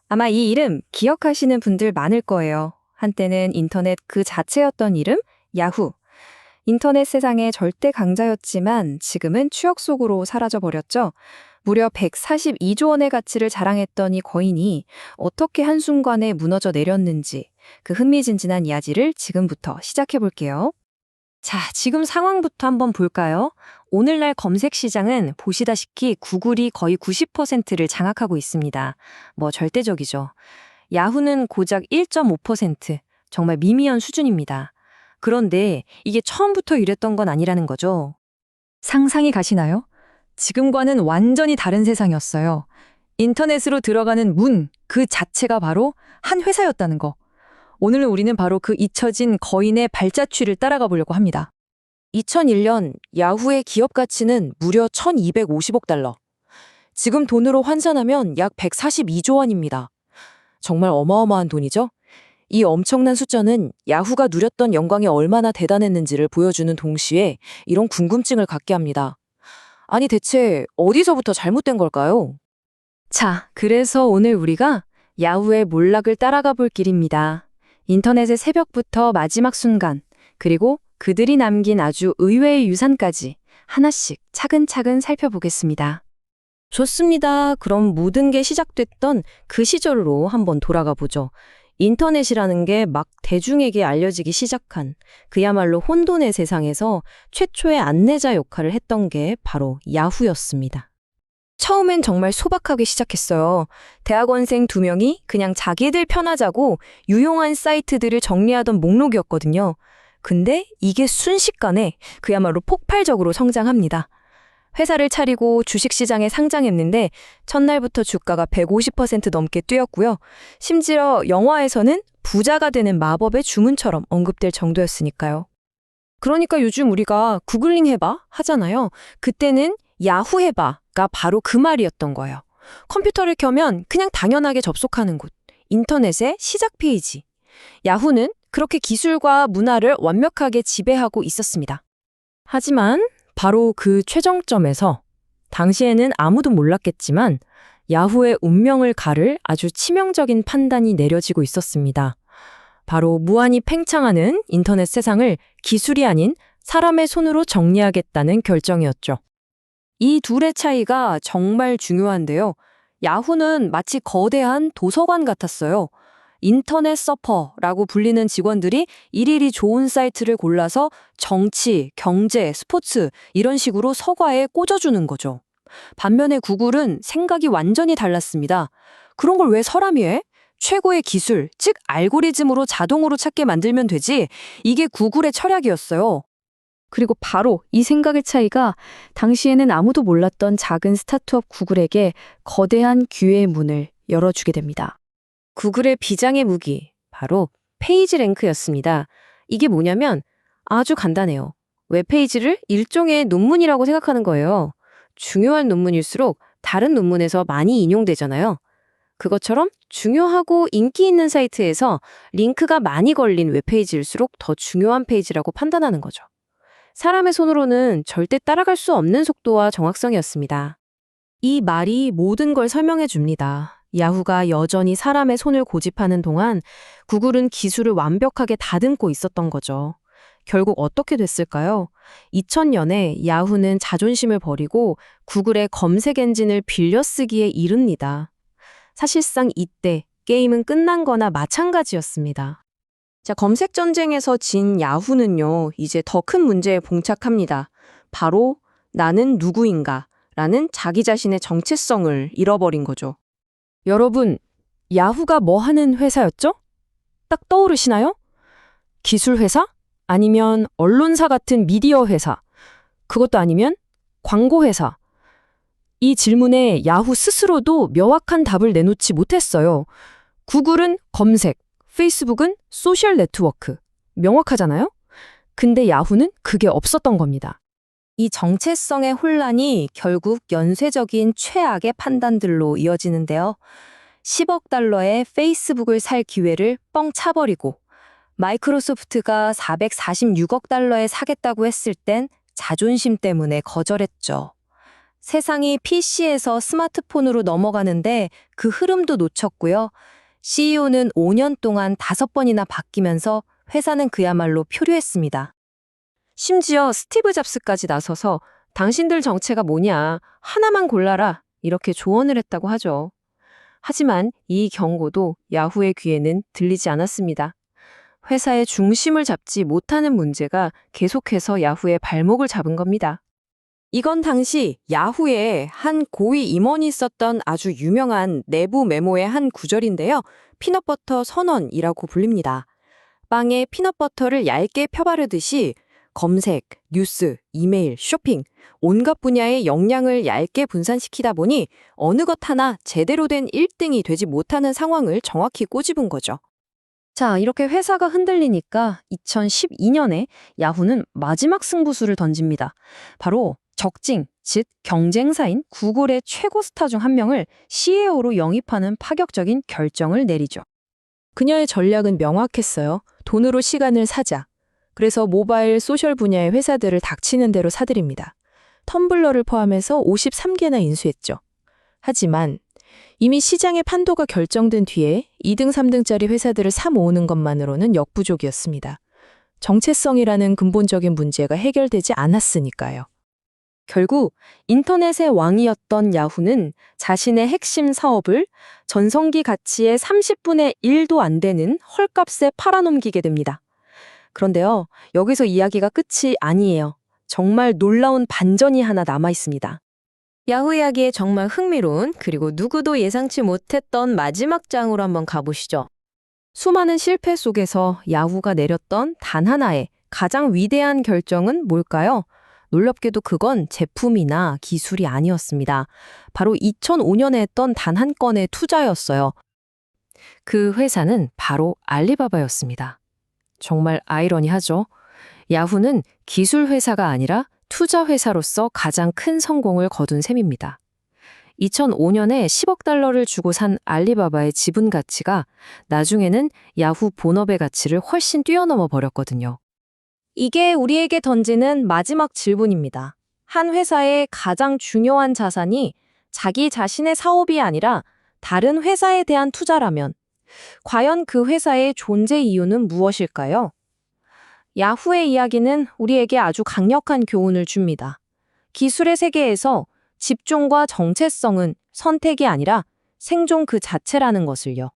아마 이 이름 기억하시는 분들 많을 거예요. 한때는 인터넷 그 자체였던 이름, 야후. 인터넷 세상의 절대 강자였지만 지금은 추억 속으로 사라져버렸죠. 무려 142조 원의 가치를 자랑했던 이 거인이 어떻게 한순간에 무너져 내렸는지 그 흥미진진한 이야기를 지금부터 시작해 볼게요. 자, 지금 상황부터 한번 볼까요? 오늘날 검색 시장은 보시다시피 구글이 거의 90%를 장악하고 있습니다. 뭐 절대적이죠. 야후는 고작 1.5%, 정말 미미한 수준입니다. 그런데 이게 처음부터 이랬던 건 아니라는 거죠. 상상이 가시나요? 지금과는 완전히 다른 세상이었어요. 인터넷으로 들어가는 문 그 자체가 바로 한 회사였다는 거. 오늘 우리는 바로 그 잊혀진 거인의 발자취를 따라가 보려고 합니다. 2001년 야후의 기업 가치는 무려 1250억 달러. 지금 돈으로 환산하면 약 142조 원입니다. 정말 어마어마한 돈이죠? 이 엄청난 숫자는 야후가 누렸던 영광이 얼마나 대단했는지를 보여주는 동시에 이런 궁금증을 갖게 합니다. 아니 대체 어디서부터 잘못된 걸까요? 자, 그래서 오늘 우리가 야후의 몰락을 따라가 볼 길입니다. 인터넷의 새벽부터 마지막 순간, 그리고 그들이 남긴 아주 의외의 유산까지 하나씩 차근차근 살펴보겠습니다. 좋습니다. 그럼 모든 게 시작됐던 그 시절로 한번 돌아가 보죠. 인터넷이라는 게 막 대중에게 알려지기 시작한 그야말로 혼돈의 세상에서 최초의 안내자 역할을 했던 게 바로 야후였습니다. 처음엔 정말 소박하게 시작했어요. 대학원생 2명이 그냥 자기들 편하자고 유용한 사이트들을 정리하던 목록이었거든요. 근데 이게 순식간에 그야말로 폭발적으로 성장합니다. 회사를 차리고 주식시장에 상장했는데 첫날부터 주가가 150% 넘게 뛰었고요. 심지어 영화에서는 부자가 되는 마법의 주문처럼 언급될 정도였으니까요. 그러니까 요즘 우리가 구글링 해봐 하잖아요. 그때는 야후 해봐가 바로 그 말이었던 거예요. 컴퓨터를 켜면 그냥 당연하게 접속하는 곳, 인터넷의 시작 페이지. 야후는 그렇게 기술과 문화를 완벽하게 지배하고 있었습니다. 하지만 바로 그 최정점에서 당시에는 아무도 몰랐겠지만 야후의 운명을 가를 아주 치명적인 판단이 내려지고 있었습니다. 바로 무한히 팽창하는 인터넷 세상을 기술이 아닌 사람의 손으로 정리하겠다는 결정이었죠. 이 둘의 차이가 정말 중요한데요. 야후는 마치 거대한 도서관 같았어요. 인터넷 서퍼라고 불리는 직원들이 일일이 좋은 사이트를 골라서 정치, 경제, 스포츠 이런 식으로 서가에 꽂아주는 거죠. 반면에 구글은 생각이 완전히 달랐습니다. 그런 걸 왜 사람이 해? 최고의 기술, 즉 알고리즘으로 자동으로 찾게 만들면 되지. 이게 구글의 철학이었어요. 그리고 바로 이 생각의 차이가 당시에는 아무도 몰랐던 작은 스타트업 구글에게 거대한 기회의 문을 열어주게 됩니다. 구글의 비장의 무기, 바로 페이지 랭크였습니다. 이게 뭐냐면 아주 간단해요. 웹페이지를 일종의 논문이라고 생각하는 거예요. 중요한 논문일수록 다른 논문에서 많이 인용되잖아요. 그것처럼 중요하고 인기 있는 사이트에서 링크가 많이 걸린 웹페이지일수록 더 중요한 페이지라고 판단하는 거죠. 사람의 손으로는 절대 따라갈 수 없는 속도와 정확성이었습니다. 이 말이 모든 걸 설명해 줍니다. 야후가 여전히 사람의 손을 고집하는 동안 구글은 기술을 완벽하게 다듬고 있었던 거죠. 결국 어떻게 됐을까요? 2000년에 야후는 자존심을 버리고 구글의 검색 엔진을 빌려쓰기에 이릅니다. 사실상 이때 게임은 끝난 거나 마찬가지였습니다. 자, 검색 전쟁에서 진 야후는요, 이제 더 큰 문제에 봉착합니다. 바로 나는 누구인가 라는 자기 자신의 정체성을 잃어버린 거죠. 여러분, 야후가 뭐 하는 회사였죠? 딱 떠오르시나요? 기술 회사? 아니면 언론사 같은 미디어 회사? 그것도 아니면 광고 회사? 이 질문에 야후 스스로도 명확한 답을 내놓지 못했어요. 구글은 검색, 페이스북은 소셜 네트워크. 명확하잖아요? 근데 야후는 그게 없었던 겁니다. 이 정체성의 혼란이 결국 연쇄적인 최악의 판단들로 이어지는데요. 10억 달러의 페이스북을 살 기회를 뻥 차버리고 마이크로소프트가 446억 달러에 사겠다고 했을 땐 자존심 때문에 거절했죠. 세상이 PC에서 스마트폰으로 넘어가는데 그 흐름도 놓쳤고요. CEO는 5년 동안 5번이나 바뀌면서 회사는 그야말로 표류했습니다. 심지어 스티브 잡스까지 나서서 당신들 정체가 뭐냐, 하나만 골라라, 이렇게 조언을 했다고 하죠. 하지만 이 경고도 야후의 귀에는 들리지 않았습니다. 회사의 중심을 잡지 못하는 문제가 계속해서 야후의 발목을 잡은 겁니다. 이건 당시 야후에 한 고위 임원이 썼던 아주 유명한 내부 메모의 한 구절인데요. 피넛버터 선언이라고 불립니다. 빵에 피넛버터를 얇게 펴바르듯이 검색, 뉴스, 이메일, 쇼핑, 온갖 분야의 역량을 얇게 분산시키다 보니 어느 것 하나 제대로 된 1등이 되지 못하는 상황을 정확히 꼬집은 거죠. 자, 이렇게 회사가 흔들리니까 2012년에 야후는 마지막 승부수를 던집니다. 바로 적징, 즉 경쟁사인 구글의 최고 스타 중 한 명을 CEO로 영입하는 파격적인 결정을 내리죠. 그녀의 전략은 명확했어요. 돈으로 시간을 사자. 그래서 모바일, 소셜 분야의 회사들을 닥치는 대로 사들입니다. 텀블러를 포함해서 53개나 인수했죠. 하지만 이미 시장의 판도가 결정된 뒤에 2등, 3등짜리 회사들을 사 모으는 것만으로는 역부족이었습니다. 정체성이라는 근본적인 문제가 해결되지 않았으니까요. 결국 인터넷의 왕이었던 야후는 자신의 핵심 사업을 전성기 가치의 30분의 1도 안 되는 헐값에 팔아넘기게 됩니다. 그런데요, 여기서 이야기가 끝이 아니에요. 정말 놀라운 반전이 하나 남아 있습니다. 야후 이야기의 정말 흥미로운 그리고 누구도 예상치 못했던 마지막 장으로 한번 가보시죠. 수많은 실패 속에서 야후가 내렸던 단 하나의 가장 위대한 결정은 뭘까요? 놀랍게도 그건 제품이나 기술이 아니었습니다. 바로 2005년에 했던 단 한 건의 투자였어요. 그 회사는 바로 알리바바였습니다. 정말 아이러니하죠? 야후는 기술 회사가 아니라 투자 회사로서 가장 큰 성공을 거둔 셈입니다. 2005년에 10억 달러를 주고 산 알리바바의 지분 가치가 나중에는 야후 본업의 가치를 훨씬 뛰어넘어 버렸거든요. 이게 우리에게 던지는 마지막 질문입니다. 한 회사의 가장 중요한 자산이 자기 자신의 사업이 아니라 다른 회사에 대한 투자라면 과연 그 회사의 존재 이유는 무엇일까요? 야후의 이야기는 우리에게 아주 강력한 교훈을 줍니다. 기술의 세계에서 집중과 정체성은 선택이 아니라 생존 그 자체라는 것을요.